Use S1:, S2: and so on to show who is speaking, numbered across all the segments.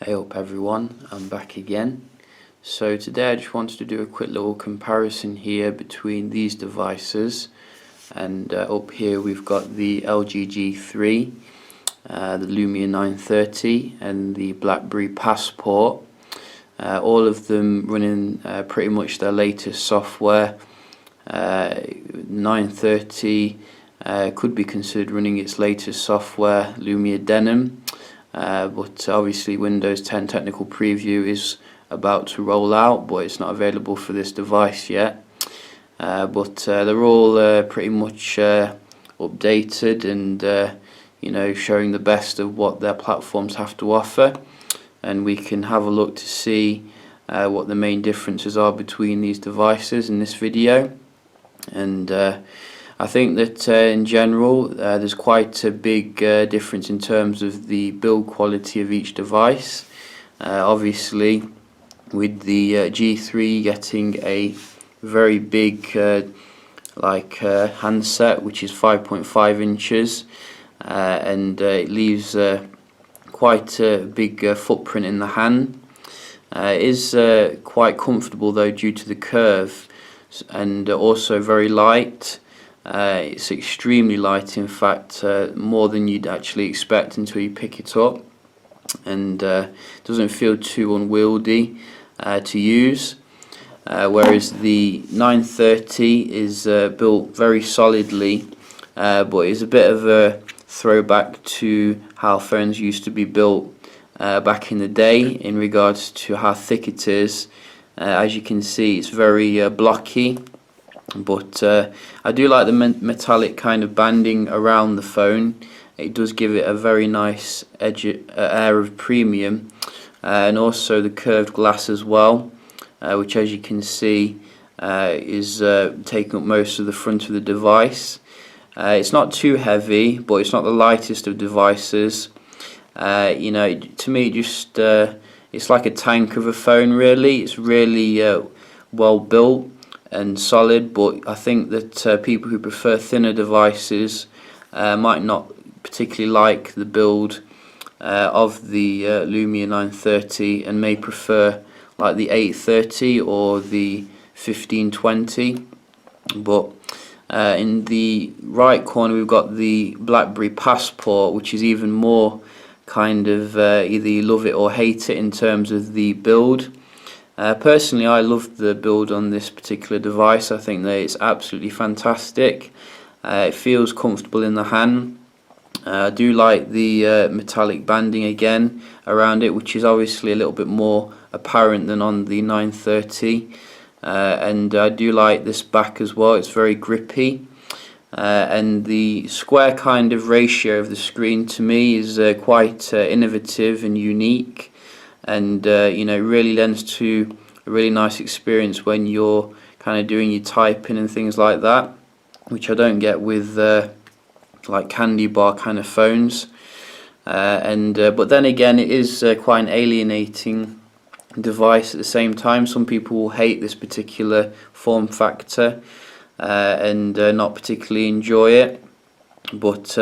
S1: Hey up everyone, I'm back again. So today I just wanted to do a quick little comparison here between these devices, and up here we've got the LG G3, the Lumia 930 and the Blackberry Passport, all of them running pretty much their latest software. 930 could be considered running its latest software, Lumia Denim. But obviously Windows 10 Technical Preview is about to roll out, but it's not available for this device yet. But they're all pretty much updated and showing the best of what their platforms have to offer, and we can have a look to see what the main differences are between these devices in this video. And I think that in general there's quite a big difference in terms of the build quality of each device. Obviously with the G3 getting a very big handset, which is 5.5 inches, and it leaves quite a big footprint in the hand. It is quite comfortable though due to the curve, and also very light. It's extremely light, in fact, more than you'd actually expect until you pick it up, and doesn't feel too unwieldy to use. Whereas the 930 is built very solidly, but is a bit of a throwback to how phones used to be built back in the day in regards to how thick it is. As you can see, it's very blocky. But I do like the metallic kind of banding around the phone. It does give it a very nice air of premium, and also the curved glass as well, which, as you can see, is taking up most of the front of the device. It's not too heavy, but it's not the lightest of devices. To me, just it's like a tank of a phone, really. It's really well built and solid, but I think that people who prefer thinner devices might not particularly like the build of the Lumia 930, and may prefer like the 830 or the 1520. But in the right corner we've got the Blackberry Passport, which is even more kind of either you love it or hate it in terms of the build. Personally, I love the build on this particular device. I think that it's absolutely fantastic. It feels comfortable in the hand. I do like the metallic banding again around it, which is obviously a little bit more apparent than on the 930. And I do like this back as well. It's very grippy. And the square kind of ratio of the screen to me is quite innovative and unique, and really lends to a really nice experience when you're kind of doing your typing and things like that, which I don't get with like candy bar kind of phones. But then again, it is quite an alienating device at the same time. Some people will hate this particular form factor and not particularly enjoy it, but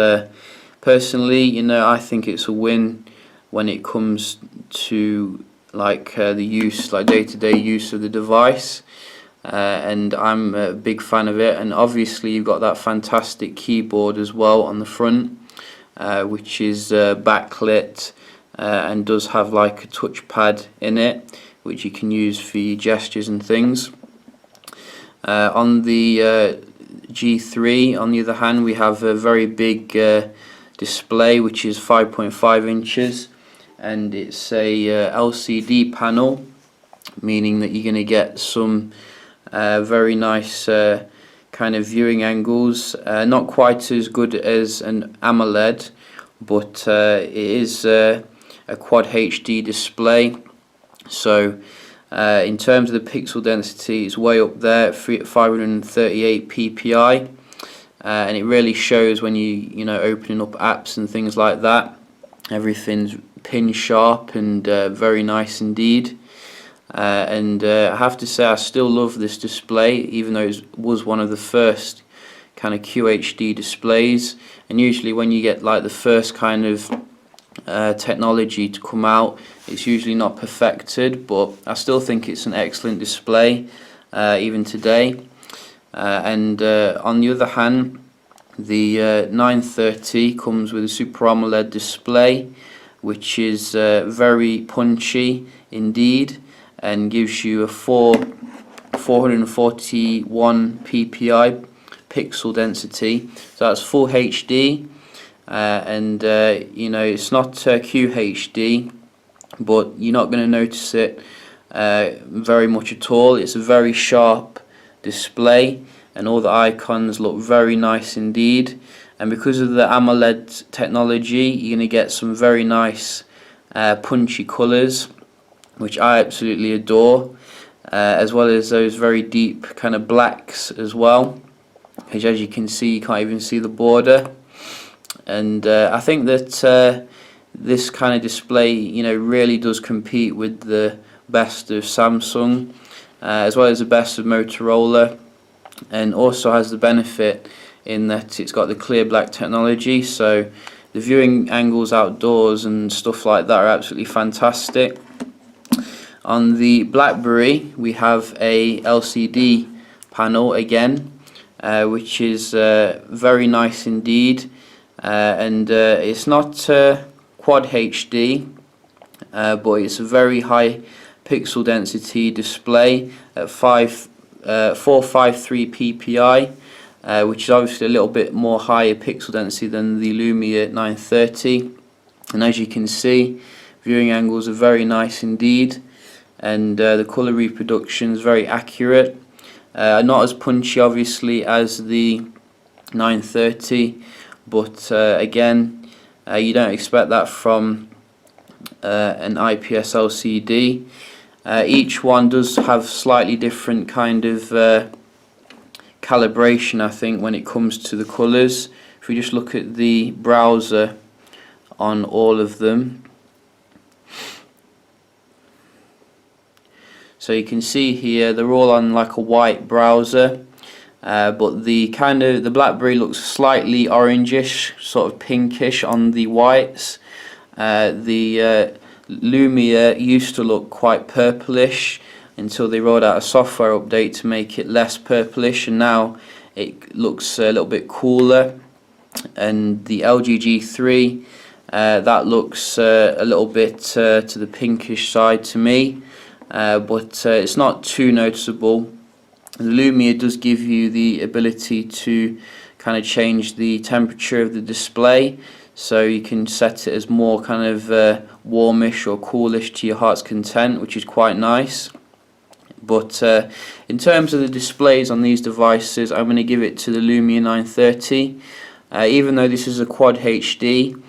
S1: personally, I think it's a win when it comes to the use, like day-to-day use of the device, and I'm a big fan of it. And obviously you've got that fantastic keyboard as well on the front, which is backlit and does have like a touchpad in it, which you can use for your gestures and things. On the G3, on the other hand, we have a very big display, which is 5.5 inches, and it's a LCD panel, meaning that you're going to get some very nice kind of viewing angles. Not quite as good as an AMOLED, but it is a quad HD display, so in terms of the pixel density, it's way up there at 538 ppi, and it really shows when you opening up apps and things like that. Everything's pin sharp and very nice indeed. And I have to say, I still love this display, even though it was one of the first kind of QHD displays. And usually when you get like the first kind of technology to come out. It's usually not perfected, but I still think it's an excellent display even today. And on the other hand, the 930 comes with a Super AMOLED display, which is very punchy indeed, and gives you a 441 ppi pixel density. So that's full HD, and you know, it's not QHD, but you're not going to notice it very much at all. It's a very sharp display, and all the icons look very nice indeed. And because of the AMOLED technology, you're going to get some very nice punchy colours, which I absolutely adore, as well as those very deep kind of blacks as well, which, as you can see, you can't even see the border. And I think that this kind of display, you know, really does compete with the best of Samsung, as well as the best of Motorola, and also has the benefit in that it's got the clear black technology, so the viewing angles outdoors and stuff like that are absolutely fantastic. On the Blackberry, we have a LCD panel again, which is very nice indeed, and it's not Quad HD, but it's a very high pixel density display at 453 ppi, which is obviously a little bit more higher pixel density than the Lumia 930. And as you can see, viewing angles are very nice indeed, and the colour reproduction is very accurate. Not as punchy obviously as the 930, but again, you don't expect that from an IPS LCD. Each one does have slightly different kind of calibration, I think, when it comes to the colours. If we just look at the browser on all of them, so you can see here they're all on like a white browser, but the Blackberry looks slightly orangish, sort of pinkish on the whites. The Lumia used to look quite purplish until they rolled out a software update to make it less purplish, and now it looks a little bit cooler. And the LG G3, that looks a little bit to the pinkish side to me, but it's not too noticeable. The Lumia does give you the ability to kind of change the temperature of the display, so you can set it as more kind of warmish or coolish to your heart's content, which is quite nice. But in terms of the displays on these devices, I'm going to give it to the Lumia 930. Even though this is a Quad HD,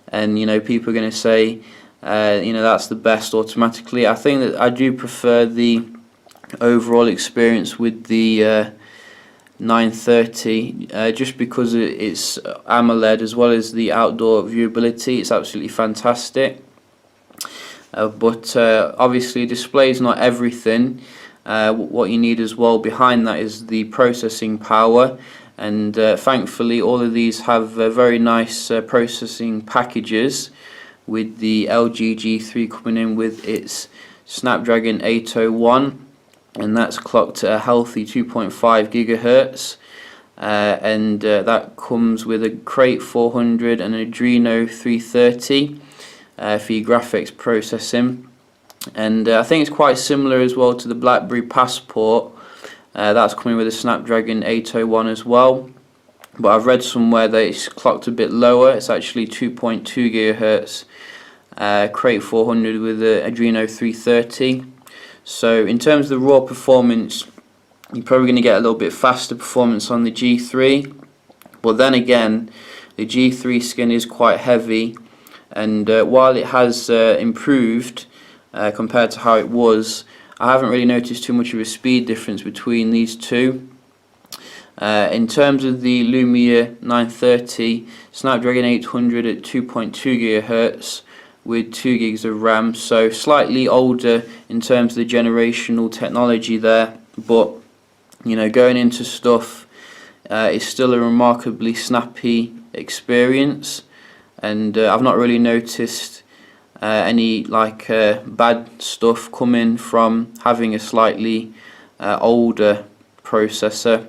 S1: and you know, people are going to say you know, that's the best automatically, I think that I do prefer the overall experience with the 930, just because it's AMOLED as well as the outdoor viewability. It's absolutely fantastic. But obviously display is not everything. What you need as well behind that is the processing power, and thankfully all of these have very nice processing packages, with the LG G3 coming in with its Snapdragon 801, and that's clocked at a healthy 2.5 gigahertz, and that comes with a Crate 400 and an Adreno 330 for your graphics processing. And I think it's quite similar as well to the Blackberry Passport. That's coming with a Snapdragon 801 as well, but I've read somewhere that it's clocked a bit lower. It's actually 2.2 gigahertz Crate 400 with the Adreno 330. So in terms of the raw performance, you're probably going to get a little bit faster performance on the G3, but then again, the G3 skin is quite heavy, and while it has improved compared to how it was, I haven't really noticed too much of a speed difference between these two. In terms of the Lumia 930, Snapdragon 800 at 2.2 gigahertz with 2 gigs of RAM, so slightly older in terms of the generational technology there, but you know, going into stuff, it's still a remarkably snappy experience. and I've not really noticed any like bad stuff coming from having a slightly older processor.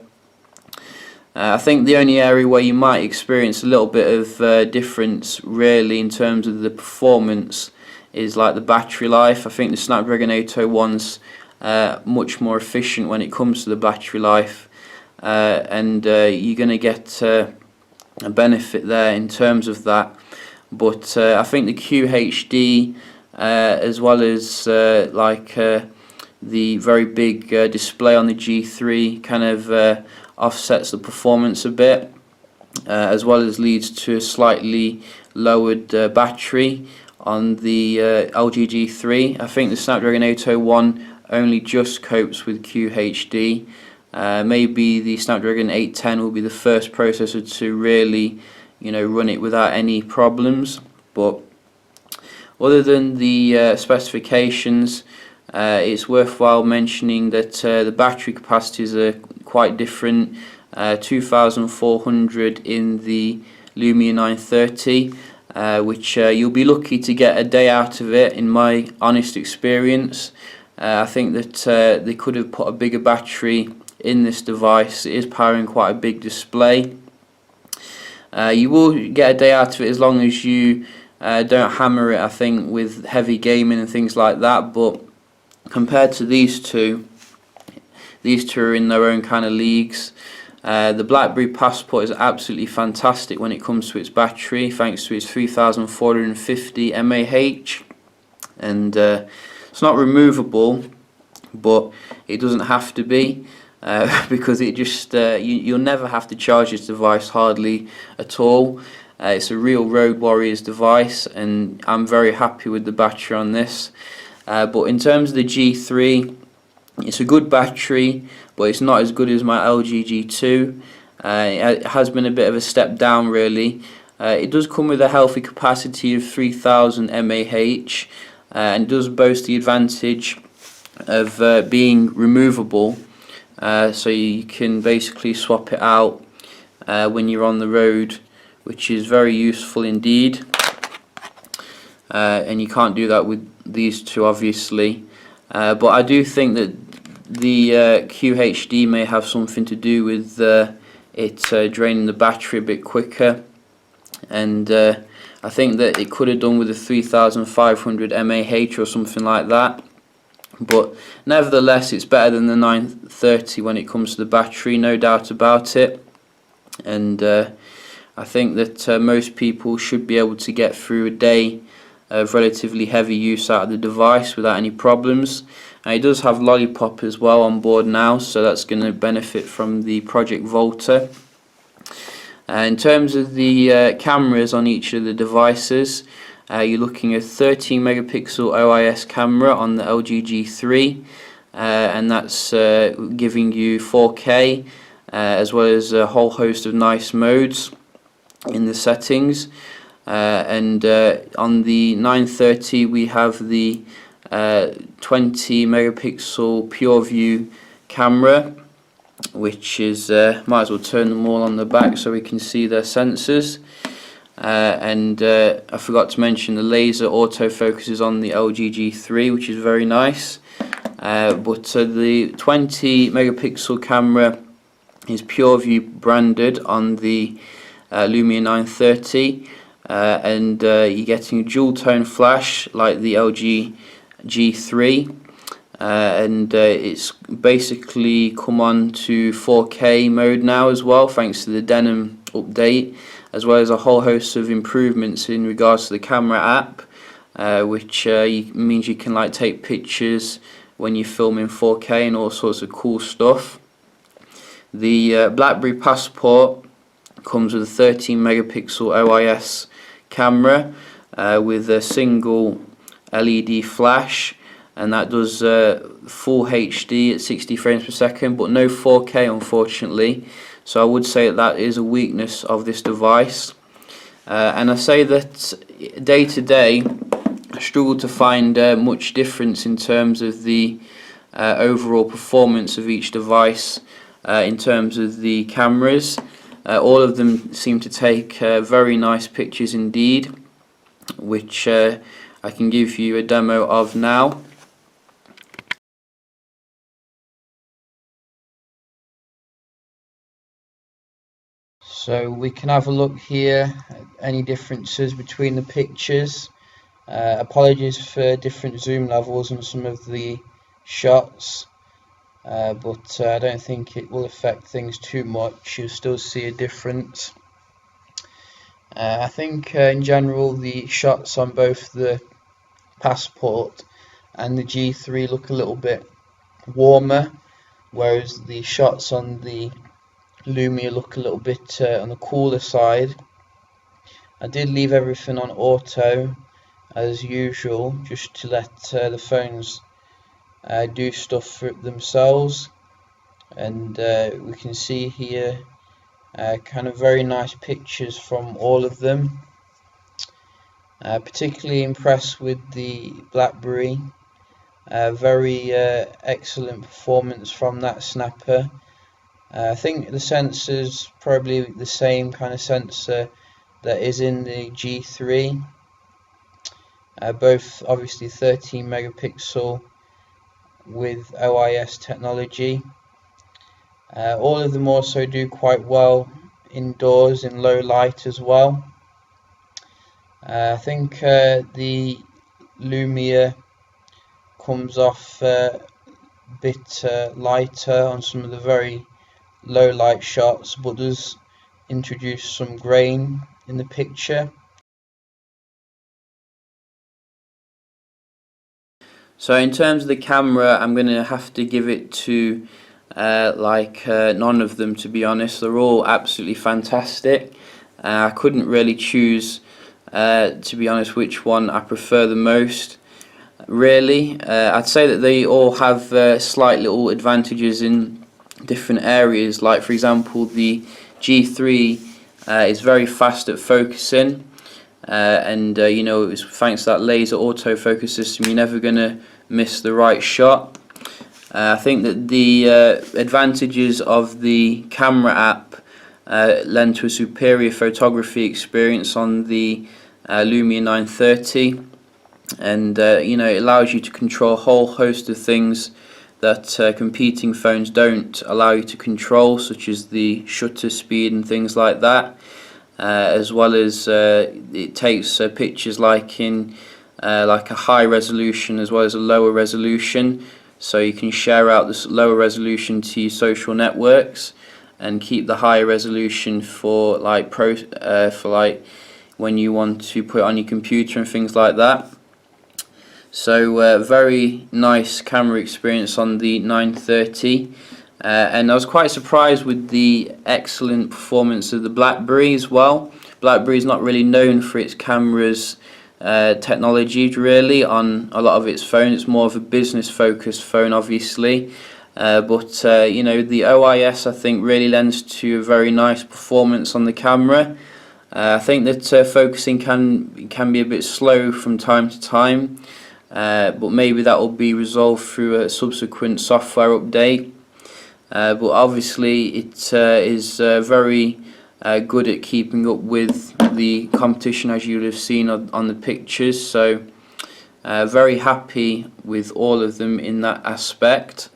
S1: I think the only area where you might experience a little bit of difference really in terms of the performance is like the battery life. I think the Snapdragon 801's much more efficient when it comes to the battery life, and you're going to get a benefit there in terms of that. But I think the QHD, as well as like the very big display on the G3, kind of offsets the performance a bit, as well as leads to a slightly lowered battery on the LG G3. I think the Snapdragon 801 only just copes with QHD. Maybe the Snapdragon 810 will be the first processor to really, run it without any problems. But other than the specifications, it's worthwhile mentioning that the battery capacities are quite different. 2,400 in the Lumia 930, which you'll be lucky to get a day out of it, in my honest experience. I think that they could have put a bigger battery in this device. It is powering quite a big display. You will get a day out of it as long as you don't hammer it, I think, with heavy gaming and things like that. But compared to these two are in their own kind of leagues. The Blackberry Passport is absolutely fantastic when it comes to its battery, thanks to its 3,450 mAh, and it's not removable, but it doesn't have to be, because it just you'll never have to charge this device hardly at all. It's a real road warrior's device, and I'm very happy with the battery on this. But in terms of the G3, it's a good battery, but it's not as good as my LG G2. It has been a bit of a step down really. It does come with a healthy capacity of 3,000 mAh, and it does boast the advantage of being removable, so you can basically swap it out when you're on the road, which is very useful indeed. And you can't do that with these two, obviously, but I do think that the QHD may have something to do with it draining the battery a bit quicker, and I think that it could have done with a 3,500 mAh or something like that. But nevertheless, it's better than the 930 when it comes to the battery, no doubt about it. And I think that most people should be able to get through a day of relatively heavy use out of the device without any problems. And it does have Lollipop as well on board now, so that's going to benefit from the Project Volta. In terms of the cameras on each of the devices, you're looking at 13 megapixel OIS camera on the LG G3, and that's giving you 4K, as well as a whole host of nice modes in the settings. And on the 930 we have the 20 megapixel pure view camera, which is might as well turn them all on the back so we can see their sensors. And I forgot to mention the laser autofocus is on the LG G3, which is very nice. But the 20 megapixel camera is pure view branded on the Lumia 930. And you're getting a dual tone flash like the LG G3, and it's basically come on to 4K mode now as well, thanks to the Denim update, as well as a whole host of improvements in regards to the camera app, which means you can like take pictures when you film in 4K and all sorts of cool stuff. The Blackberry Passport comes with a 13 megapixel OIS camera with a single LED flash, and that does full HD at 60 frames per second, but no 4K unfortunately, so I would say that is a weakness of this device. And I say that day to day I struggle to find much difference in terms of the overall performance of each device in terms of the cameras. All of them seem to take very nice pictures indeed, which I can give you a demo of now. So we can have a look here at any differences between the pictures. Apologies for different zoom levels on some of the shots, but I don't think it will affect things too much. You'll still see a difference. I think in general the shots on both the Passport and the G3 look a little bit warmer, whereas the shots on the Lumia look a little bit on the cooler side. I did leave everything on auto as usual, just to let the phones do stuff for themselves, and we can see here kind of very nice pictures from all of them. Particularly impressed with the Blackberry. Very excellent performance from that snapper. I think the sensor's probably the same kind of sensor that is in the G3. Both obviously 13 megapixel with OIS technology. All of them also do quite well indoors in low light as well. I think the Lumia comes off a bit lighter on some of the very low light shots, but does introduce some grain in the picture. So in terms of the camera, I'm going to have to give it to none of them, to be honest. They're all absolutely fantastic. I couldn't really choose, to be honest, which one I prefer the most. Really, I'd say that they all have slight little advantages in different areas. Like for example, the G3 is very fast at focusing, and you know, thanks to that laser autofocus system, you're never going to miss the right shot. I think that the advantages of the camera app lend to a superior photography experience on the Lumia 930, and you know, it allows you to control a whole host of things that competing phones don't allow you to control, such as the shutter speed and things like that, as well as it takes pictures like in like a high resolution as well as a lower resolution, so you can share out this lower resolution to your social networks and keep the higher resolution for like when you want to put it on your computer and things like that. So very nice camera experience on the 930, and I was quite surprised with the excellent performance of the Blackberry as well. Blackberry is not really known for its cameras technology really on a lot of its phones. It's more of a business focused phone obviously, but you know, the OIS I think really lends to a very nice performance on the camera. I think that focusing can be a bit slow from time to time, but maybe that will be resolved through a subsequent software update. But obviously it is very good at keeping up with the competition, as you would have seen on the pictures. So very happy with all of them in that aspect.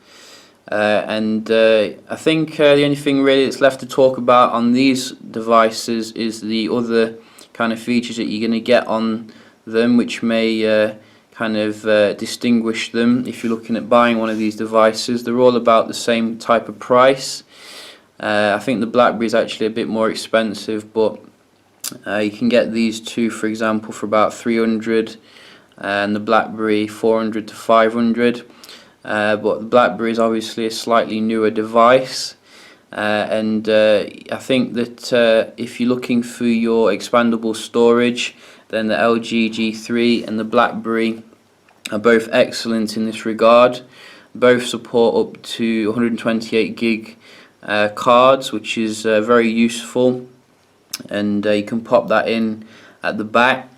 S1: And I think the only thing really that's left to talk about on these devices is the other kind of features that you're going to get on them, which may kind of distinguish them if you're looking at buying one of these devices. They're all about the same type of price. I think the Blackberry is actually a bit more expensive, but you can get these two, for example, for about 300, and the Blackberry 400 to 500. But the Blackberry is obviously a slightly newer device, and I think that if you're looking for your expandable storage, then the LG G3 and the Blackberry are both excellent in this regard. Both support up to 128 gig cards, which is very useful, and you can pop that in at the back.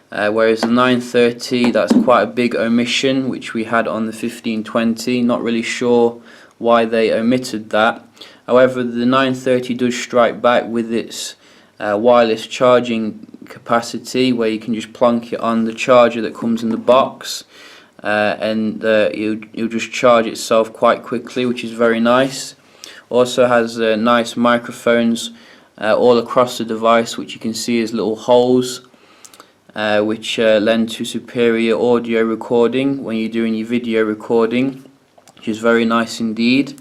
S1: Whereas the 930, that's quite a big omission, which we had on the 1520. Not really sure why they omitted that, However, the 930 does strike back with its wireless charging capacity, where you can just plonk it on the charger that comes in the box, and it'll just charge itself quite quickly, which is very nice. Also has nice microphones all across the device, which you can see as little holes, which lend to superior audio recording when you're doing your video recording, which is very nice indeed.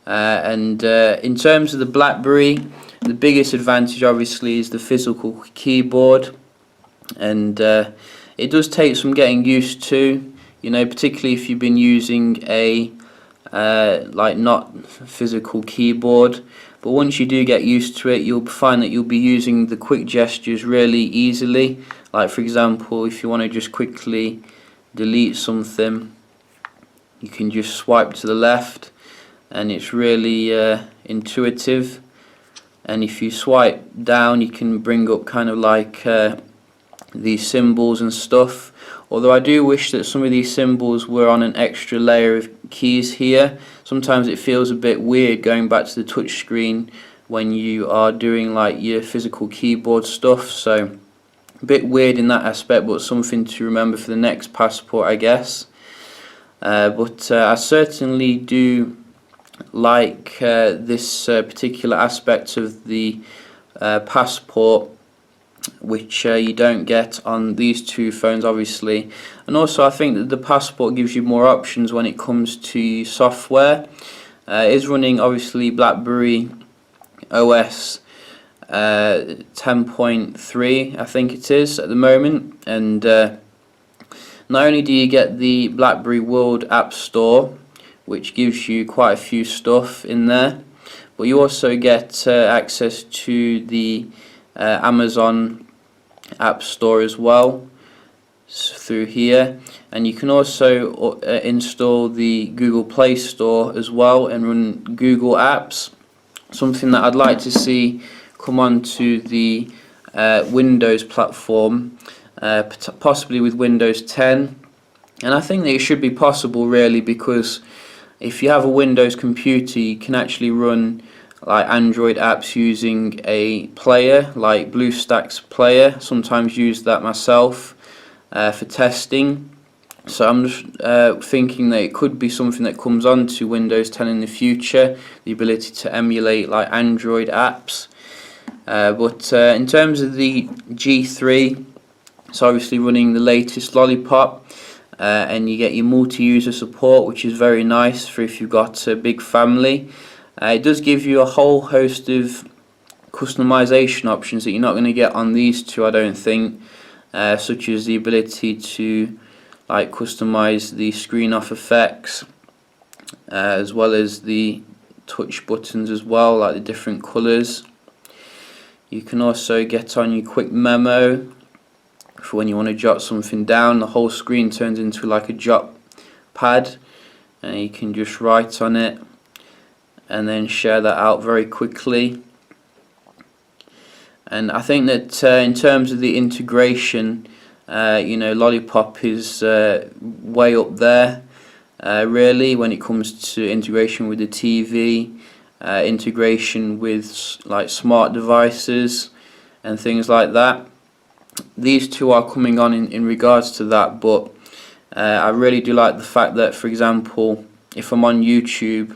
S1: And in terms of the Blackberry, the biggest advantage obviously is the physical keyboard, and it does take some getting used to, you know, particularly if you've been using a like not physical keyboard. But once you do get used to it, you'll find that you'll be using the quick gestures really easily. Like for example, if you want to just quickly delete something, you can just swipe to the left, and it's really intuitive. And if you swipe down, you can bring up kind of like these symbols and stuff. Although I do wish that some of these symbols were on an extra layer of keys here. Sometimes it feels a bit weird going back to the touch screen when you are doing like your physical keyboard stuff, so a bit weird in that aspect, but something to remember for the next Passport, I guess. But I certainly do like this particular aspect of the Passport, which you don't get on these two phones obviously. And also I think that the Passport gives you more options when it comes to software. It is running obviously Blackberry OS 10.3 I think it is at the moment, and not only do you get the Blackberry World App Store, which gives you quite a few stuff in there, but you also get access to the Amazon App Store as well through here, and you can also install the Google Play Store as well and run Google apps, something that I'd like to see come onto the Windows platform, possibly with Windows 10. And I think that it should be possible really, because if you have a Windows computer, you can actually run like Android apps using a player like BlueStacks player. Sometimes use that myself for testing. So I'm just thinking that it could be something that comes onto Windows 10 in the future, the ability to emulate like Android apps. But in terms of the G3, it's obviously running the latest Lollipop, and you get your multi-user support, which is very nice for if you've got a big family. It does give you a whole host of customization options that you're not going to get on these two, I don't think, such as the ability to like customize the screen off effects, as well as the touch buttons as well, like the different colors. You can also get on your quick memo for when you want to jot something down. The whole screen turns into like a jot pad, and you can just write on it and then share that out very quickly. And I think that in terms of the integration, you know, Lollipop is way up there really when it comes to integration with the TV, integration with like smart devices and things like that. These two are coming on in regards to that, but I really do like the fact that, for example, if I'm on YouTube,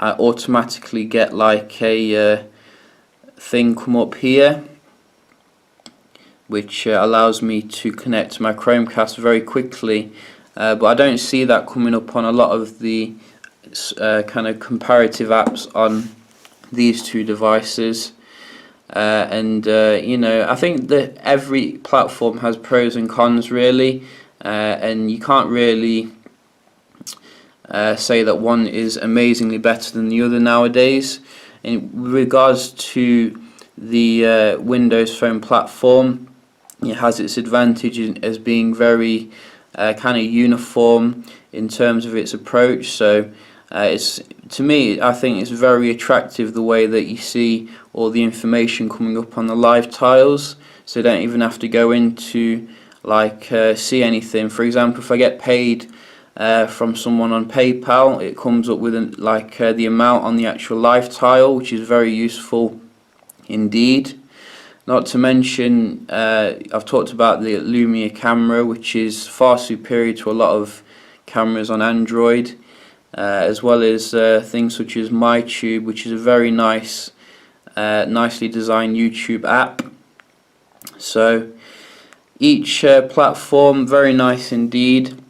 S1: I automatically get like a thing come up here, which allows me to connect to my Chromecast very quickly, but I don't see that coming up on a lot of the kind of comparative apps on these two devices. And you know, I think that every platform has pros and cons really, and you can't really say that one is amazingly better than the other nowadays. In regards to the Windows Phone platform, it has its advantage as being very kind of uniform in terms of its approach. So it's, to me, I think it's very attractive the way that you see all the information coming up on the live tiles, so you don't even have to go into like see anything. For example, if I get paid from someone on PayPal. It comes up with the amount on the actual life tile, which is very useful indeed. Not to mention, I've talked about the Lumia camera, which is far superior to a lot of cameras on Android, as well as things such as MyTube, which is a very nice, nicely designed YouTube app. So each platform, very nice indeed.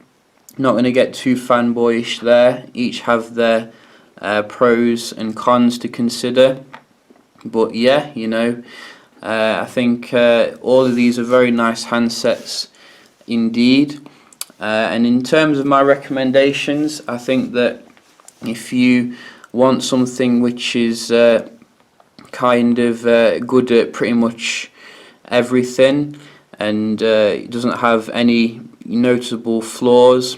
S1: Not going to get too fanboyish there. Each have their pros and cons to consider. But yeah, you know, I think all of these are very nice handsets indeed. And in terms of my recommendations, I think that if you want something which is kind of good at pretty much everything, and it doesn't have any noticeable flaws,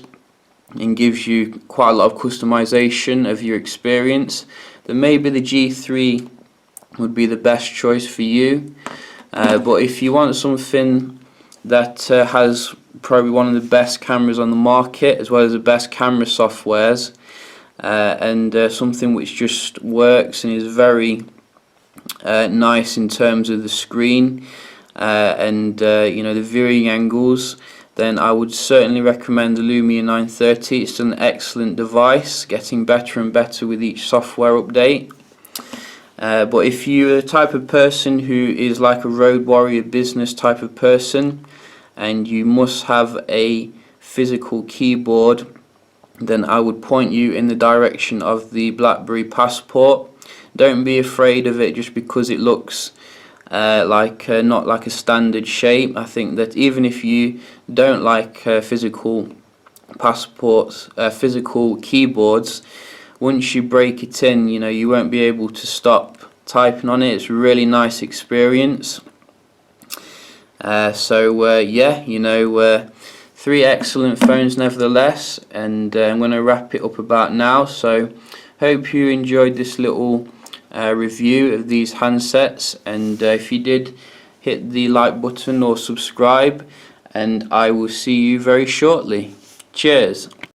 S1: and gives you quite a lot of customization of your experience, then maybe the G3 would be the best choice for you. But if you want something that has probably one of the best cameras on the market, as well as the best camera softwares, and something which just works and is very nice in terms of the screen and you know, the viewing angles, then I would certainly recommend the Lumia 930. It's an excellent device, getting better and better with each software update. But if you're the type of person who is like a road warrior business type of person, and you must have a physical keyboard, then I would point you in the direction of the Blackberry Passport. Don't be afraid of it just because it looks not like a standard shape. I think that even if you don't like physical passports, physical keyboards, once you break it in, you know, you won't be able to stop typing on it. It's a really nice experience. Yeah, you know, 3 excellent phones nevertheless, and I'm going to wrap it up about now. So hope you enjoyed this little review of these handsets, and if you did, hit the like button or subscribe, and I will see you very shortly. Cheers.